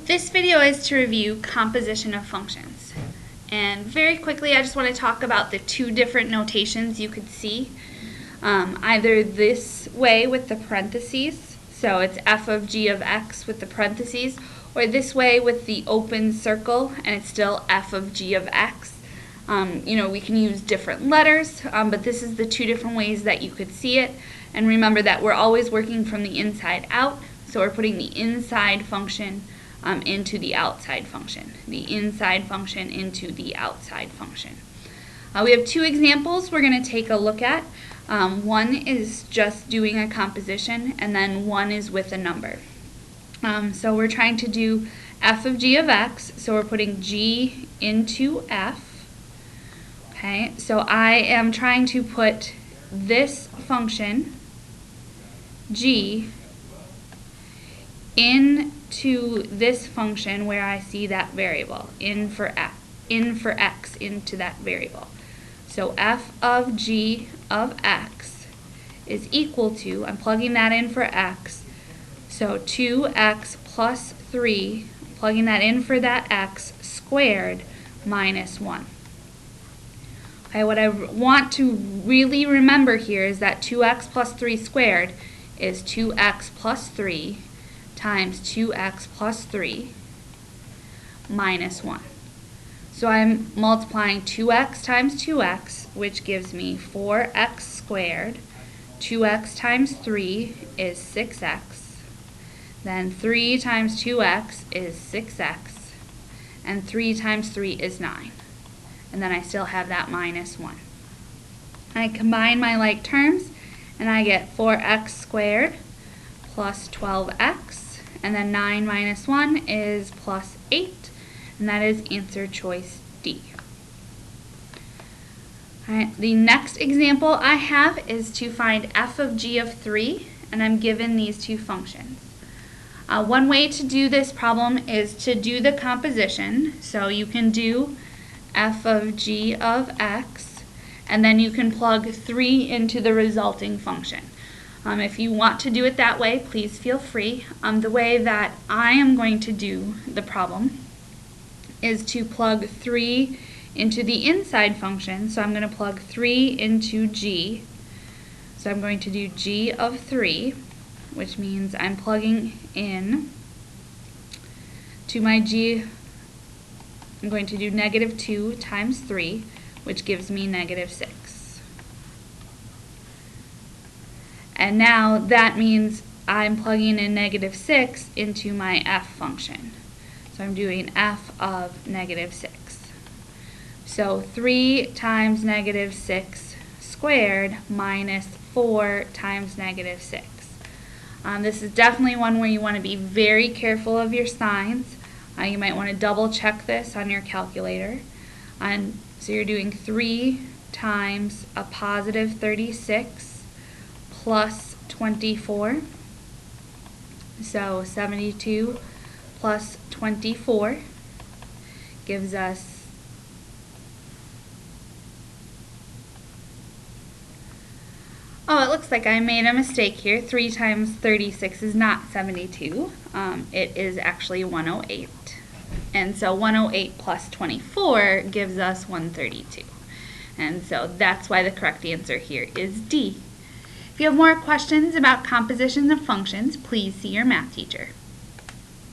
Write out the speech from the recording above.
This video is to review composition of functions. And very quickly, I just want to talk about the two different notations you could see. Either this way with the parentheses, so it's f of g of x with the parentheses, or this way with the open circle and it's still f of g of x. We can use different letters, but this is the two different ways that you could see it. And remember that we're always working from the inside out, so we're putting the inside function into the outside function, the inside function into the outside function. We have two examples we're going to take a look at. One is just doing a composition, and then one is with a number. So we're trying to do f of g of x, so we're putting g into f. Okay, so I am trying to put this function, g, into this function where I see that variable, in for x into that variable. So f of g of x is equal to, I'm plugging that in for x, so 2x plus 3, plugging that in for that x squared minus 1. Okay, what I want to really remember here is that 2x plus 3 squared is 2x plus 3 times 2x plus 3 minus 1. So I'm multiplying 2x times 2x, which gives me 4x squared. 2x times 3 is 6x. Then 3 times 2x is 6x. And 3 times 3 is 9. And then I still have that minus 1. I combine my like terms, and I get 4x squared plus 12x. And then 9 minus 1 is plus 8, and that is answer choice D. Alright, the next example I have is to find f of g of 3, and I'm given these two functions. One way to do this problem is to do the composition, so you can do f of g of x, and then you can plug 3 into the resulting function. If you want to do it that way, please feel free. The way that I am going to do the problem is to plug 3 into the inside function. So I'm going to plug 3 into g. So I'm going to do g of 3, which means I'm plugging in to my g. I'm going to do negative 2 times 3, which gives me negative 6. And now that means I'm plugging in negative 6 into my f function. So I'm doing f of negative 6. So 3 times negative 6 squared minus 4 times negative 6. This is definitely one where you want to be very careful of your signs. You might want to double check this on your calculator. So you're doing 3 times a positive 36 plus 24, so 72 plus 24 gives us it looks like I made a mistake here. 3 times 36 is not 72. It is actually 108. And so 108 plus 24 gives us 132. And so that's why the correct answer here is D. If you have more questions about compositions of functions, please see your math teacher.